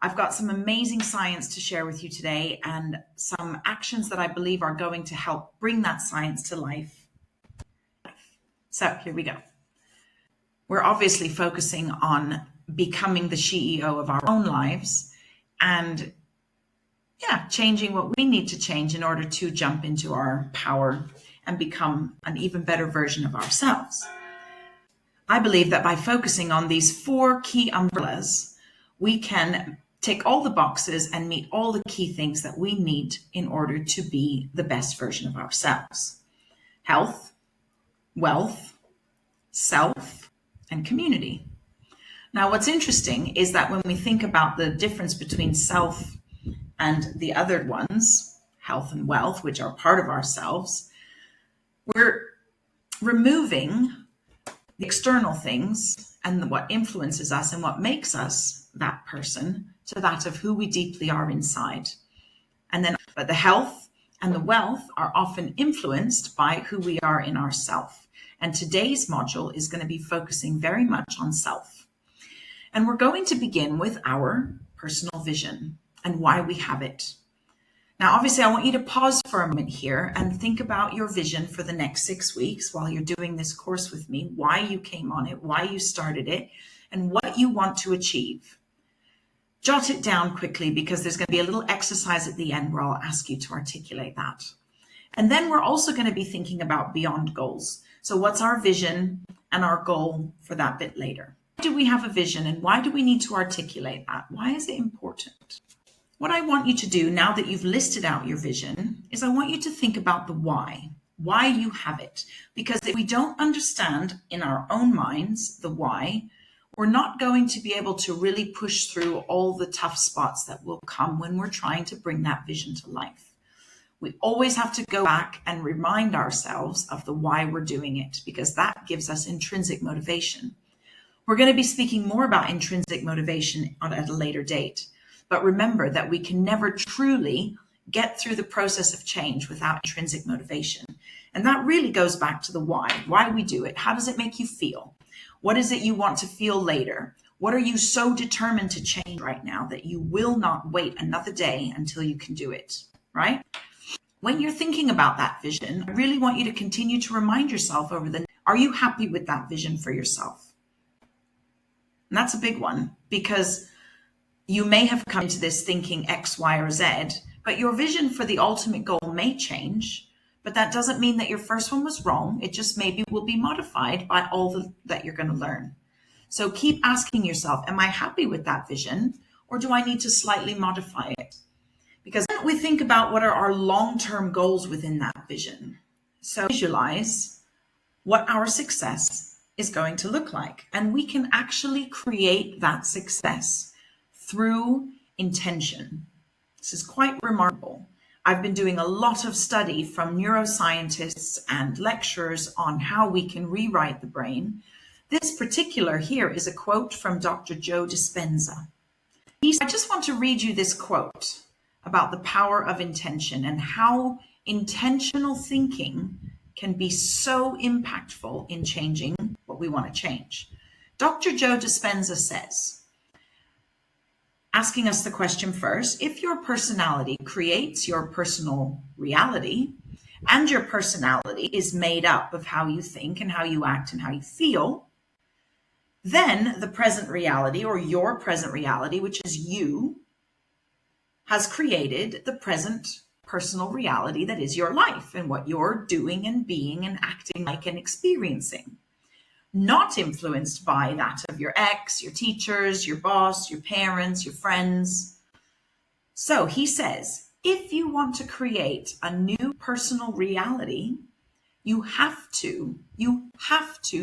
I've got some amazing science to share with you today and some actions that I believe are going to help bring that science to life. So here we go. We're obviously focusing on becoming the CEO of our own lives and changing what we need to change in order to jump into our power and become an even better version of ourselves. I believe that by focusing on these 4 key umbrellas, we can tick all the boxes and meet all the key things that we need in order to be the best version of ourselves. Health, wealth, self, and community. Now, what's interesting is that when we think about the difference between self and the other ones, health and wealth, which are part of ourselves, we're removing the external things and what influences us and what makes us that person to that of who we deeply are inside. But the health and the wealth are often influenced by who we are in ourself. And today's module is going to be focusing very much on self. And we're going to begin with our personal vision and why we have it. Now, obviously, I want you to pause for a moment here and think about your vision for the next 6 weeks while you're doing this course with me, why you came on it, why you started it, and what you want to achieve. Jot it down quickly because there's going to be a little exercise at the end where I'll ask you to articulate that. And then we're also going to be thinking about beyond goals. So what's our vision and our goal for that bit later? Why do we have a vision and why do we need to articulate that? Why is it important? What I want you to do now that you've listed out your vision is I want you to think about the why you have it. Because if we don't understand in our own minds the why, we're not going to be able to really push through all the tough spots that will come when we're trying to bring that vision to life. We always have to go back and remind ourselves of the why we're doing it, because that gives us intrinsic motivation. We're going to be speaking more about intrinsic motivation at a later date. But remember that we can never truly get through the process of change without intrinsic motivation. And that really goes back to the why we do it. How does it make you feel? What is it you want to feel later? What are you so determined to change right now that you will not wait another day until you can do it, right? When you're thinking about that vision, I really want you to continue to remind yourself are you happy with that vision for yourself? And that's a big one, because you may have come into this thinking X, Y, or Z, but your vision for the ultimate goal may change, but that doesn't mean that your first one was wrong. It just maybe will be modified by all that you're going to learn. So keep asking yourself, am I happy with that vision, or do I need to slightly modify it? Because then we think about what are our long-term goals within that vision. So visualize what our success is going to look like, and we can actually create that success through intention. This is quite remarkable. I've been doing a lot of study from neuroscientists and lecturers on how we can rewrite the brain. This particular here is a quote from Dr. Joe Dispenza. I just want to read you this quote about the power of intention and how intentional thinking can be so impactful in changing what we want to change. Dr. Joe Dispenza says, asking us the question first, if your personality creates your personal reality, and your personality is made up of how you think and how you act and how you feel, then the present reality, or your present reality, which is you, has created the present personal reality that is your life and what you're doing and being and acting like and experiencing. Not influenced by that of your ex, your teachers, your boss, your parents, your friends. So he says, if you want to create a new personal reality, you have to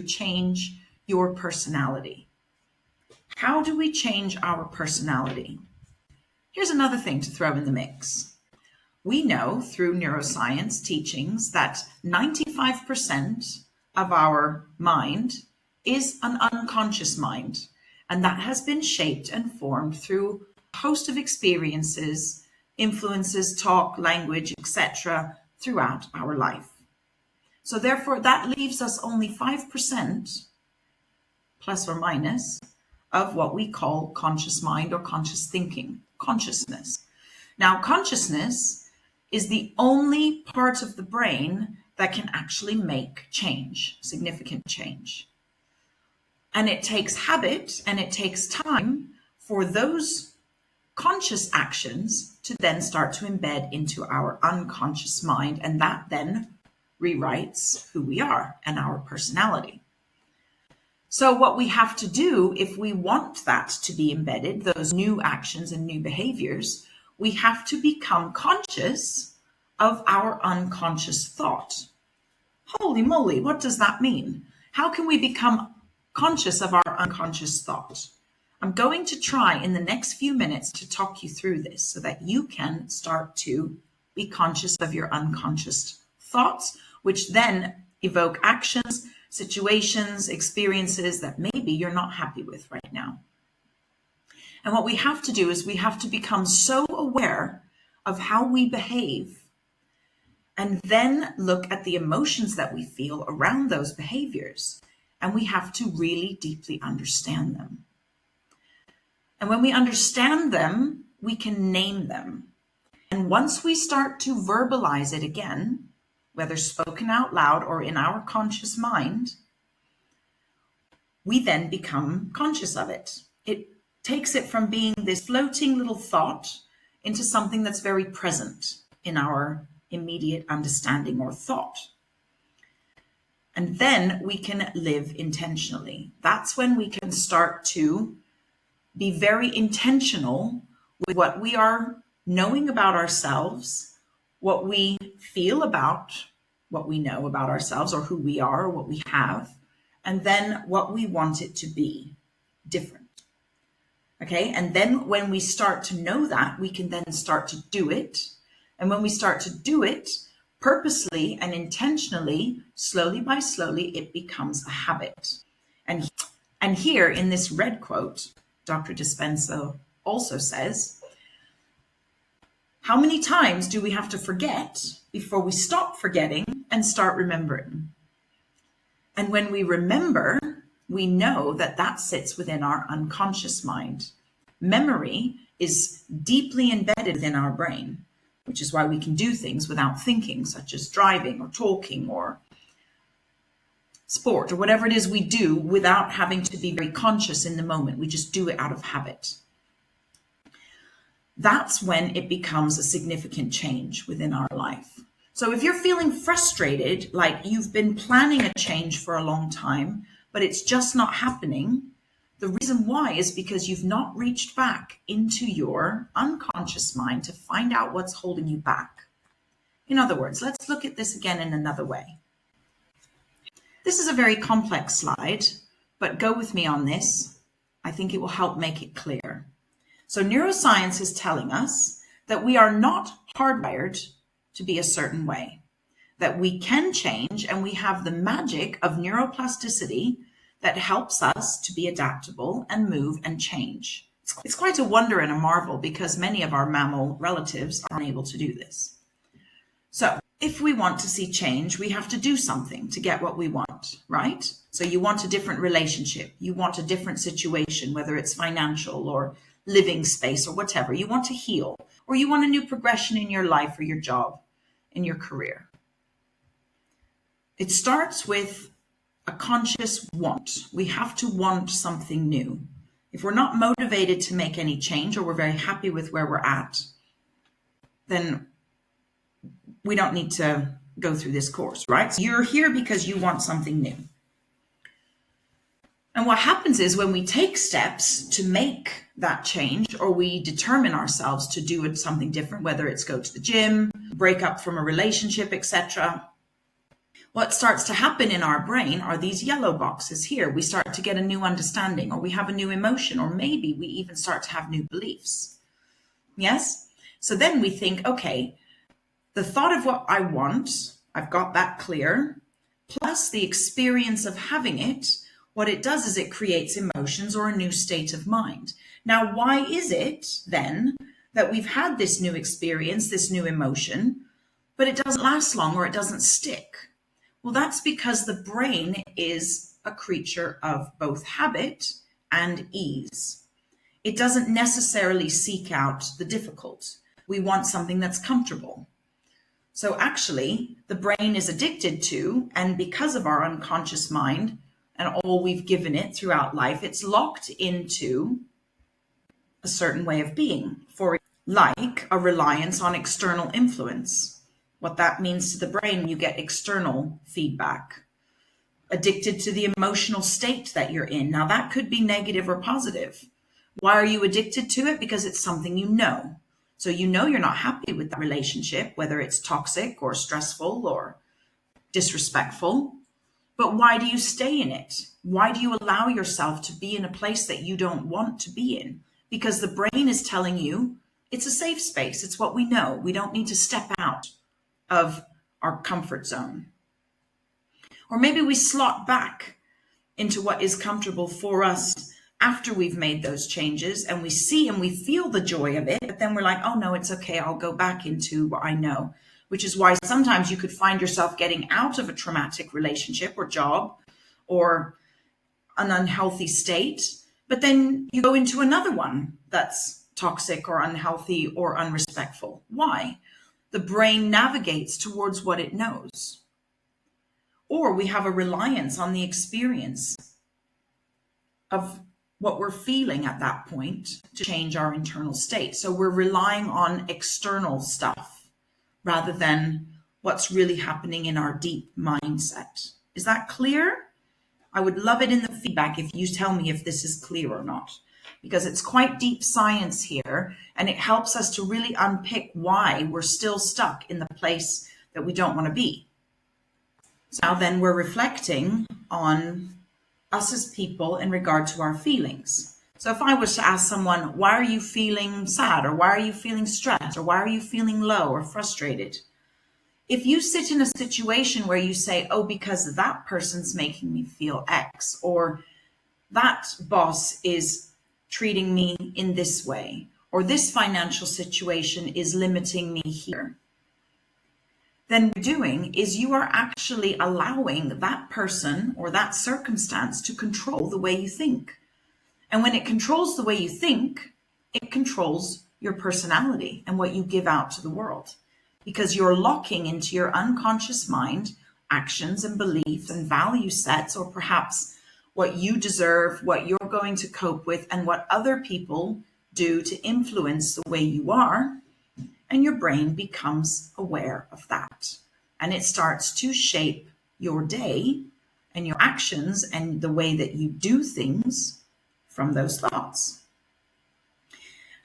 change your personality. How do we change our personality? Here's another thing to throw in the mix. We know through neuroscience teachings that 95% of our mind is an unconscious mind, and that has been shaped and formed through a host of experiences, influences, talk, language, etc. throughout our life. So therefore, that leaves us only 5%, plus or minus, of what we call conscious mind or conscious thinking, consciousness. Now, consciousness is the only part of the brain that can actually make change, significant change. And it takes habit and it takes time for those conscious actions to then start to embed into our unconscious mind. And that then rewrites who we are and our personality. So what we have to do if we want that to be embedded, those new actions and new behaviors, we have to become conscious of our unconscious thought. Holy moly, what does that mean? How can we become conscious of our unconscious thought? I'm going to try in the next few minutes to talk you through this so that you can start to be conscious of your unconscious thoughts, which then evoke actions, situations, experiences that maybe you're not happy with right now. And what we have to do is we have to become so aware of how we behave and then look at the emotions that we feel around those behaviors. And we have to really deeply understand them. And when we understand them, we can name them. And once we start to verbalize it again, whether spoken out loud or in our conscious mind, we then become conscious of it. It takes it from being this floating little thought into something that's very present in our immediate understanding or thought. And then we can live intentionally. That's when we can start to be very intentional with what we are knowing about ourselves, what we feel about what we know about ourselves or who we are or what we have, and then what we want it to be different. Okay, and then when we start to know that, we can then start to do it. And when we start to do it purposely and intentionally, slowly by slowly, it becomes a habit. And here in this red quote, Dr. Dispenza also says, how many times do we have to forget before we stop forgetting and start remembering? And when we remember, we know that that sits within our unconscious mind. Memory is deeply embedded within our brain, which is why we can do things without thinking, such as driving or talking or sport or whatever it is we do without having to be very conscious in the moment. We just do it out of habit. That's when it becomes a significant change within our life. So if you're feeling frustrated, like you've been planning a change for a long time, but it's just not happening, the reason why is because you've not reached back into your unconscious mind to find out what's holding you back. In other words, let's look at this again in another way. This is a very complex slide, but go with me on this. I think it will help make it clear. So neuroscience is telling us that we are not hardwired to be a certain way, that we can change, and we have the magic of neuroplasticity that helps us to be adaptable and move and change. It's quite a wonder and a marvel because many of our mammal relatives are unable to do this. So if we want to see change, we have to do something to get what we want, right? So you want a different relationship, you want a different situation, whether it's financial or living space or whatever. You want to heal, or you want a new progression in your life or your job, in your career. It starts with a conscious want. We have to want something new. If we're not motivated to make any change, or we're very happy with where we're at, then we don't need to go through this course, right? So you're here because you want something new. And what happens is when we take steps to make that change, or we determine ourselves to do something different, whether it's go to the gym, break up from a relationship, etc., what starts to happen in our brain are these yellow boxes here. We start to get a new understanding, or we have a new emotion, or maybe we even start to have new beliefs. Yes? So then we think, okay, the thought of what I want, I've got that clear, plus the experience of having it, what it does is it creates emotions or a new state of mind. Now, why is it then that we've had this new experience, this new emotion, but it doesn't last long or it doesn't stick? Well, that's because the brain is a creature of both habit and ease. It doesn't necessarily seek out the difficult. We want something that's comfortable. So actually, the brain is addicted to, and because of our unconscious mind and all we've given it throughout life, it's locked into a certain way of being, for like a reliance on external influence. What that means to the brain, you get external feedback. Addicted to the emotional state that you're in. Now that could be negative or positive. Why are you addicted to it? Because it's something you know. So you know you're not happy with that relationship, whether it's toxic or stressful or disrespectful. But why do you stay in it? Why do you allow yourself to be in a place that you don't want to be in? Because the brain is telling you it's a safe space. It's what we know. We don't need to step out of our comfort zone. Or maybe we slot back into what is comfortable for us after we've made those changes, and we see and we feel the joy of it, but then we're like, oh no, it's okay, I'll go back into what I know. Which is why sometimes you could find yourself getting out of a traumatic relationship or job or an unhealthy state, but then you go into another one that's toxic or unhealthy or unrespectful. Why? The brain navigates towards what it knows. Or we have a reliance on the experience of what we're feeling at that point to change our internal state. So we're relying on external stuff rather than what's really happening in our deep mindset. Is that clear? I would love it in the feedback if you tell me if this is clear or not, because it's quite deep science here and it helps us to really unpick why we're still stuck in the place that we don't want to be. So now then we're reflecting on us as people in regard to our feelings. So if I was to ask someone, why are you feeling sad? Or why are you feeling stressed? Or why are you feeling low or frustrated? If you sit in a situation where you say, oh, because that person's making me feel X, or that boss is treating me in this way, or this financial situation is limiting me here, then what you're doing is you are actually allowing that person or that circumstance to control the way you think. And when it controls the way you think, it controls your personality and what you give out to the world, because you're locking into your unconscious mind actions and beliefs and value sets, or perhaps what you deserve, what you're going to cope with, and what other people do to influence the way you are. And your brain becomes aware of that. And it starts to shape your day and your actions and the way that you do things from those thoughts.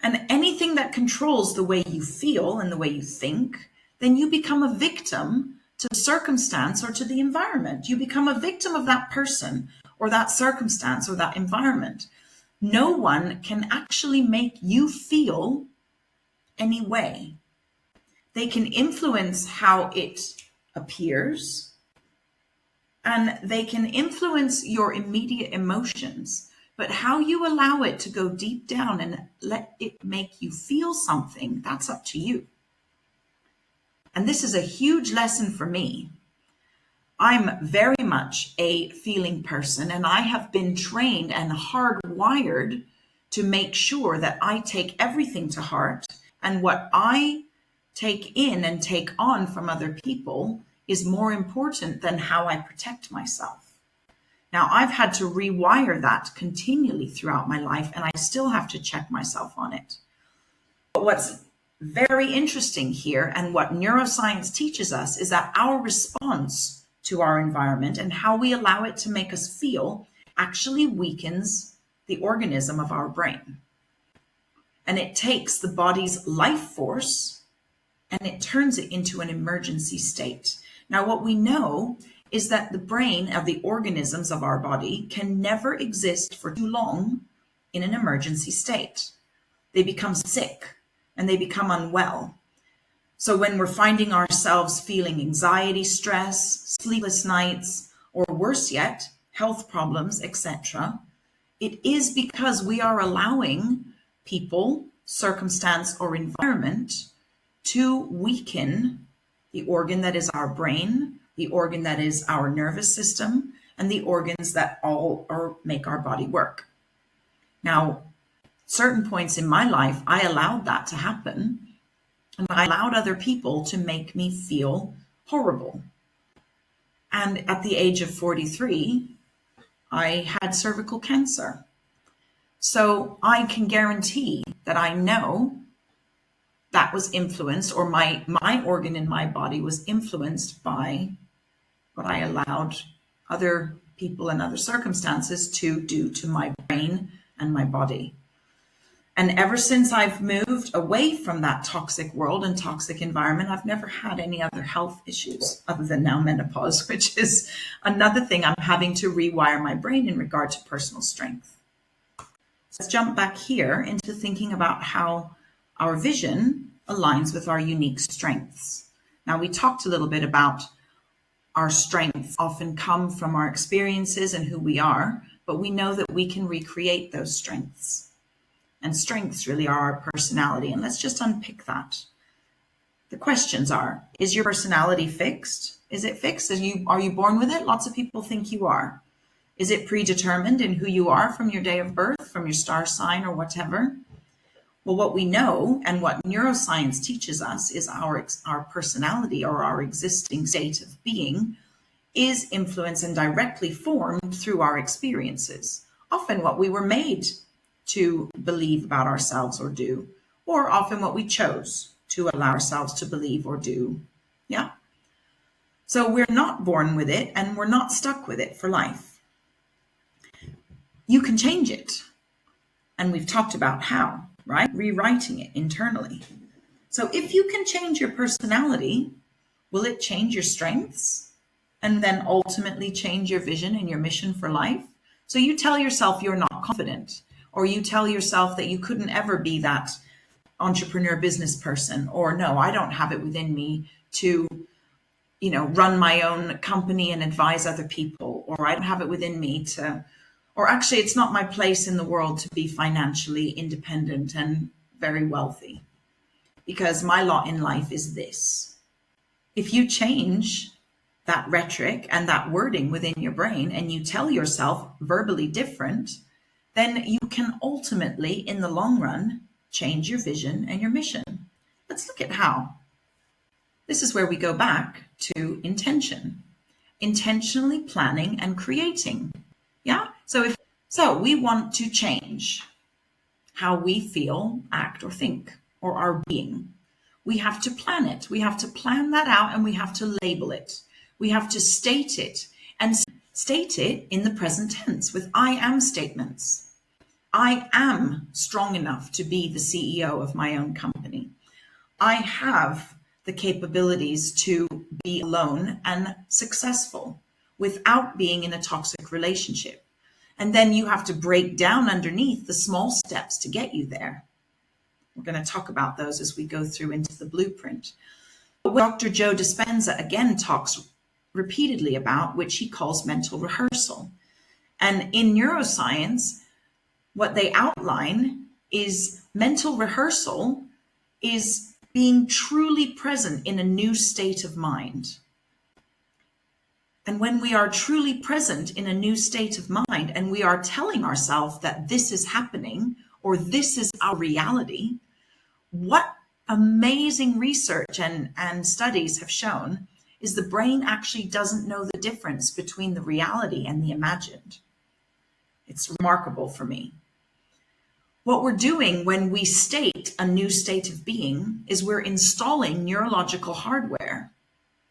And anything that controls the way you feel and the way you think, then you become a victim to the circumstance or to the environment. You become a victim of that person or that circumstance or that environment. No one can actually make you feel any way. They can influence how it appears, and they can influence your immediate emotions, but how you allow it to go deep down and let it make you feel something, that's up to you. And this is a huge lesson for me. I'm very much a feeling person, and I have been trained and hardwired to make sure that I take everything to heart, and what I take in and take on from other people is more important than how I protect myself. Now, I've had to rewire that continually throughout my life, and I still have to check myself on it. But what's very interesting here, and what neuroscience teaches us, is that our response to our environment and how we allow it to make us feel actually weakens the organism of our brain. And it takes the body's life force and it turns it into an emergency state. Now, what we know is that the brain of the organisms of our body can never exist for too long in an emergency state. They become sick and they become unwell. So when we're finding ourselves feeling anxiety, stress, sleepless nights, or worse yet, health problems, etc., it is because we are allowing people, circumstance, or environment to weaken the organ that is our brain, the organ that is our nervous system, and the organs that all make our body work. Now, certain points in my life, I allowed that to happen, and I allowed other people to make me feel horrible. And at the age of 43, I had cervical cancer. So I can guarantee that I know that was influenced, or my organ in my body was influenced by what I allowed other people and other circumstances to do to my brain and my body. And ever since I've moved away from that toxic world and toxic environment, I've never had any other health issues other than now menopause, which is another thing I'm having to rewire my brain in regard to personal strength. So let's jump back here into thinking about how our vision aligns with our unique strengths. Now, we talked a little bit about our strengths often come from our experiences and who we are, but we know that we can recreate those strengths. And strengths really are our personality. And let's just unpick that. The questions are, is your personality fixed? Is it fixed? Are you born with it? Lots of people think you are. Is it predetermined in who you are from your day of birth, from your star sign or whatever? Well, what we know and what neuroscience teaches us is our personality, or our existing state of being, is influenced and directly formed through our experiences. Often what we were made to believe about ourselves or do, or often what we chose to allow ourselves to believe or do. Yeah. So we're not born with it, and we're not stuck with it for life. You can change it. And we've talked about how, right? Rewriting it internally. So if you can change your personality, will it change your strengths? And then ultimately change your vision and your mission for life? So you tell yourself you're not confident, or you tell yourself that you couldn't ever be that entrepreneur business person, or no, I don't have it within me to, run my own company and advise other people, or I don't have it within me to, or actually it's not my place in the world to be financially independent and very wealthy, because my lot in life is this. If you change that rhetoric and that wording within your brain, and you tell yourself verbally different, then you can ultimately, in the long run, change your vision and your mission. Let's look at how. This is where we go back to intention. Intentionally planning and creating. Yeah? So we want to change how we feel, act, or think, or our being. We have to plan it. We have to plan that out, and we have to label it. We have to state it, and state it in the present tense with I am statements. I am strong enough to be the CEO of my own company. I have the capabilities to be alone and successful without being in a toxic relationship. And then you have to break down underneath the small steps to get you there. We're going to talk about those as we go through into the blueprint. But Dr. Joe Dispenza again talks repeatedly about, which he calls mental rehearsal. And in neuroscience, what they outline is mental rehearsal is being truly present in a new state of mind. And when we are truly present in a new state of mind, and we are telling ourselves that this is happening, or this is our reality, what amazing research and studies have shown is the brain actually doesn't know the difference between the reality and the imagined. It's remarkable for me. What we're doing when we state a new state of being is we're installing neurological hardware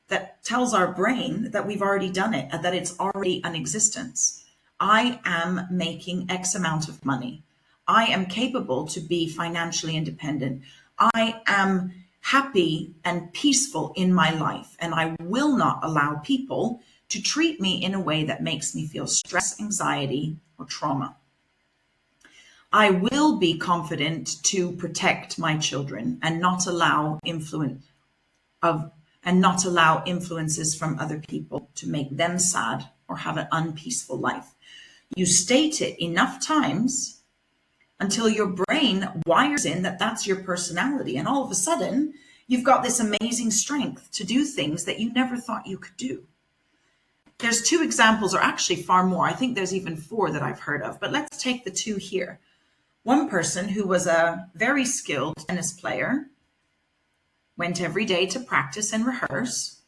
that tells our brain that we've already done it, and that it's already an existence. I am making X amount of money. I am capable to be financially independent. I am happy and peaceful in my life, and I will not allow people to treat me in a way that makes me feel stress, anxiety, or trauma. I will be confident to protect my children and not allow influences from other people to make them sad or have an unpeaceful life. You state it enough times until your brain wires in that that's your personality. And all of a sudden, you've got this amazing strength to do things that you never thought you could do. There's two examples, or actually far more. I think there's even 4 that I've heard of, but let's take the 2 here. One person who was a very skilled tennis player went every day to practice and rehearse,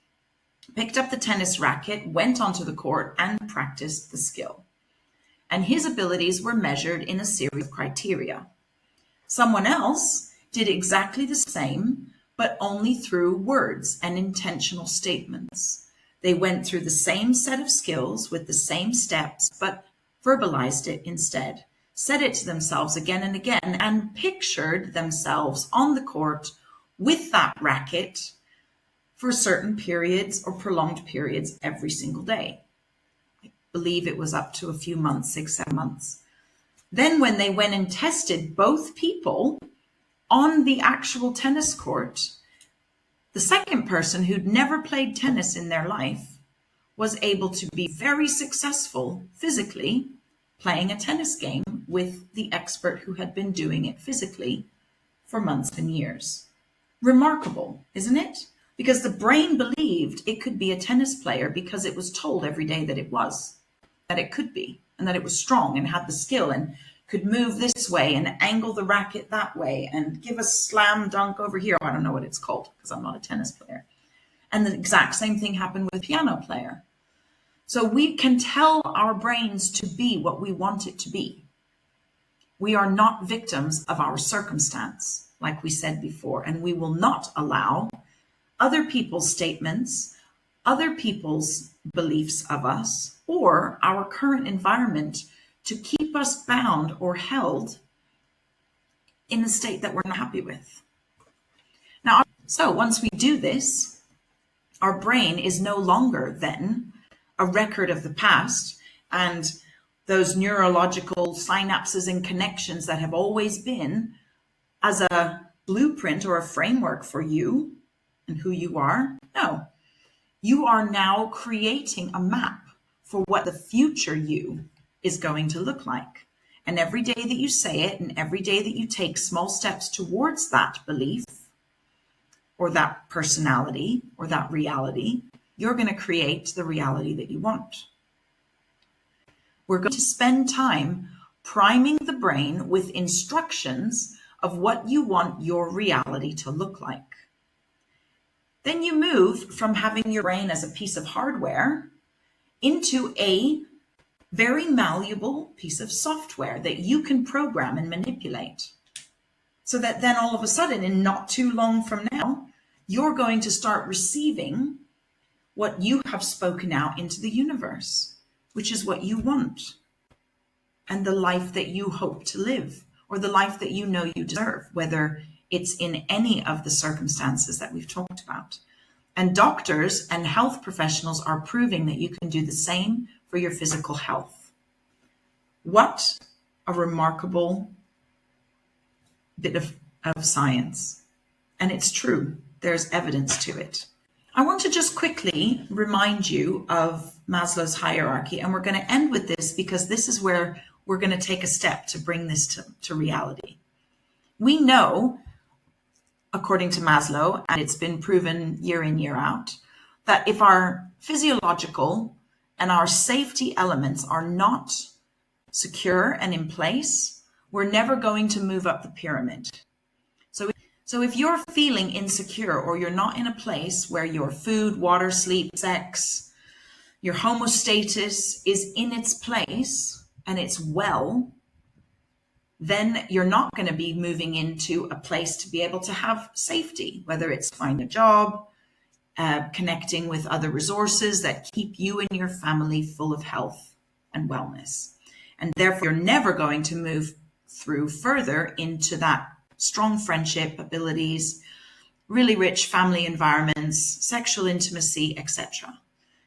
picked up the tennis racket, went onto the court and practiced the skill. And his abilities were measured in a series of criteria. Someone else did exactly the same, but only through words and intentional statements. They went through the same set of skills with the same steps, but verbalized it instead, said it to themselves again and again, and pictured themselves on the court with that racket for certain periods or prolonged periods every single day. I believe it was up to a few months, 6, 7 months. Then when they went and tested both people on the actual tennis court, the second person who'd never played tennis in their life was able to be very successful physically playing a tennis game with the expert who had been doing it physically for months and years. Remarkable, isn't it? Because the brain believed it could be a tennis player because it was told every day that it was, that it could be, and that it was strong and had the skill and could move this way and angle the racket that way and give a slam dunk over here. I don't know what it's called because I'm not a tennis player. And the exact same thing happened with a piano player. So we can tell our brains to be what we want it to be. We are not victims of our circumstance, like we said before, and we will not allow other people's statements, other people's beliefs of us, or our current environment to keep us bound or held in a state that we're not happy with. Now, so once we do this, our brain is no longer then a record of the past and those neurological synapses and connections that have always been as a blueprint or a framework for you and who you are. No, you are now creating a map for what the future you is going to look like. And every day that you say it and every day that you take small steps towards that belief or that personality or that reality, you're going to create the reality that you want. We're going to spend time priming the brain with instructions of what you want your reality to look like. Then you move from having your brain as a piece of hardware into a very malleable piece of software that you can program and manipulate. So that then all of a sudden, in not too long from now, you're going to start receiving what you have spoken out into the universe, which is what you want and the life that you hope to live, or the life that you know you deserve, whether it's in any of the circumstances that we've talked about. And doctors and health professionals are proving that you can do the same for your physical health. What a remarkable bit of science. And it's true. There's evidence to it. I want to just quickly remind you of Maslow's hierarchy, and we're going to end with this because this is where we're going to take a step to bring this to reality. We know, according to Maslow, and it's been proven year in, year out, that if our physiological and our safety elements are not secure and in place, we're never going to move up the pyramid. So if you're feeling insecure or you're not in a place where your food, water, sleep, sex, your homeostasis is in its place and it's well, then you're not going to be moving into a place to be able to have safety, whether it's finding a job, connecting with other resources that keep you and your family full of health and wellness. And therefore, you're never going to move through further into that strong friendship abilities, really rich family environments, sexual intimacy, etc.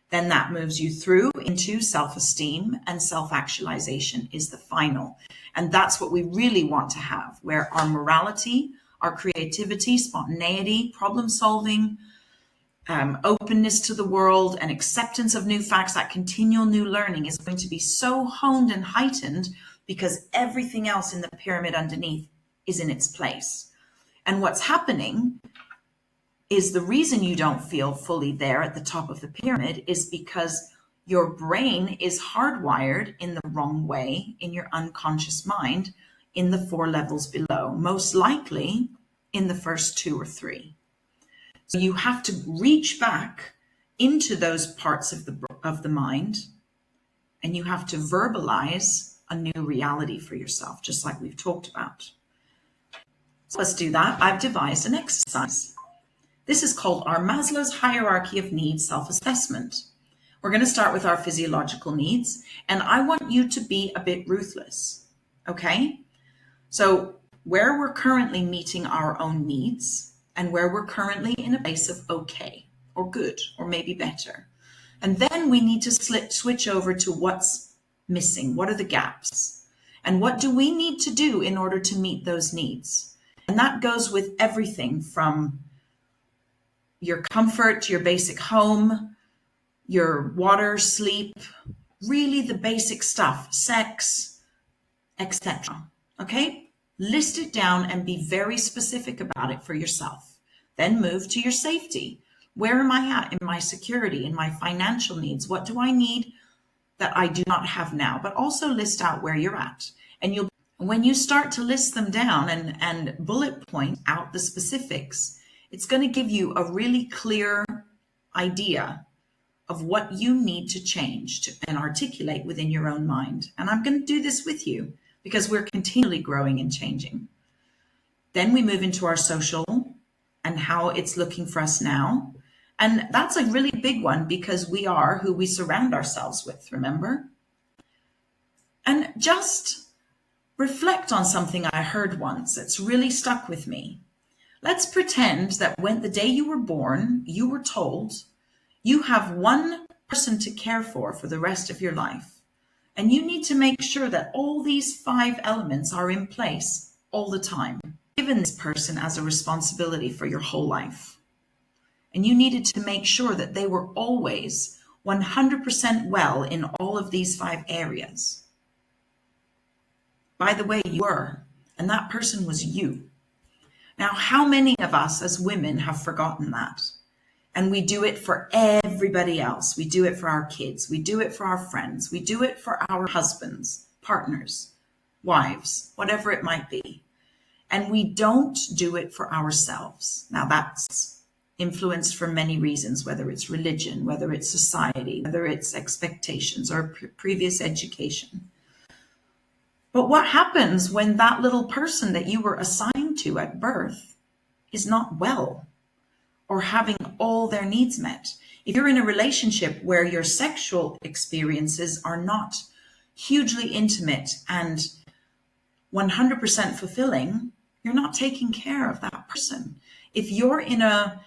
Then that moves you through into self-esteem, and self-actualization is the final. And that's what we really want to have, where our morality, our creativity, spontaneity, problem solving, openness to the world and acceptance of new facts, that continual new learning is going to be so honed and heightened because everything else in the pyramid underneath is in its place. And what's happening is the reason you don't feel fully there at the top of the pyramid is because your brain is hardwired in the wrong way in your unconscious mind in the 4 levels below, most likely in the first 2 or 3. So you have to reach back into those parts of the mind, and you have to verbalize a new reality for yourself, just like we've talked about. So let's do that. I've devised an exercise. This is called our Maslow's hierarchy of needs self-assessment. We're going to start with our physiological needs, and I want you to be a bit ruthless, okay? So where we're currently meeting our own needs and where we're currently in a place of okay or good or maybe better. And then we need to switch over to what's missing. What are the gaps? And what do we need to do in order to meet those needs? And that goes with everything from your comfort, your basic home, your water, sleep, really the basic stuff, sex, etc. Okay? List it down and be very specific about it for yourself. Then move to your safety. Where am I at in my security, in my financial needs? What do I need that I do not have now? But also list out where you're at. And when you start to list them down and bullet point out the specifics, it's going to give you a really clear idea of what you need to change and articulate within your own mind. And I'm going to do this with you because we're continually growing and changing. Then we move into our social and how it's looking for us now. And that's a really big one because we are who we surround ourselves with, remember? And just reflect on something I heard once that's really stuck with me. Let's pretend that when the day you were born, you were told you have one person to care for the rest of your life. And you need to make sure that all these 5 elements are in place all the time, given this person as a responsibility for your whole life. And you needed to make sure that they were always 100% well in all of these 5 areas. By the way, you were, and that person was you. Now, how many of us as women have forgotten that? And we do it for everybody else. We do it for our kids. We do it for our friends. We do it for our husbands, partners, wives, whatever it might be. And we don't do it for ourselves. Now, that's influenced for many reasons, whether it's religion, whether it's society, whether it's expectations or previous education. But what happens when that little person that you were assigned to at birth is not well or having all their needs met? If you're in a relationship where your sexual experiences are not hugely intimate and 100% fulfilling, you're not taking care of that person. If you're in a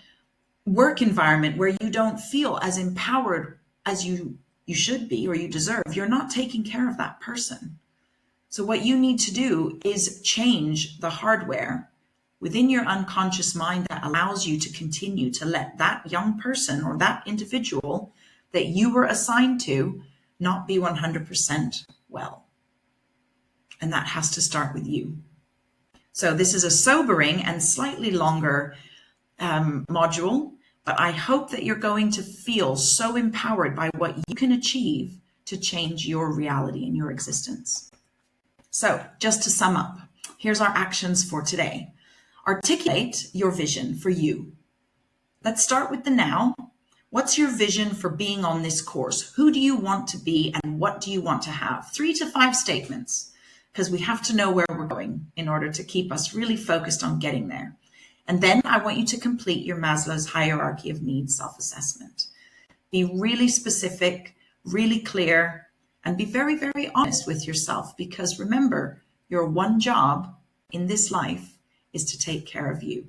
work environment where you don't feel as empowered as you should be or you deserve, you're not taking care of that person. So what you need to do is change the hardware within your unconscious mind that allows you to continue to let that young person or that individual that you were assigned to not be 100% well. And that has to start with you. So this is a sobering and slightly longer module, but I hope that you're going to feel so empowered by what you can achieve to change your reality and your existence. So just to sum up, here's our actions for today. Articulate your vision for you. Let's start with the now. What's your vision for being on this course? Who do you want to be and what do you want to have? 3 to 5 statements, because we have to know where we're going in order to keep us really focused on getting there. And then I want you to complete your Maslow's hierarchy of needs self-assessment. Be really specific, really clear, and be very, very honest with yourself, because remember, your one job in this life is to take care of you.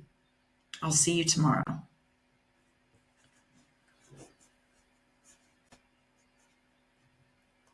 I'll see you tomorrow.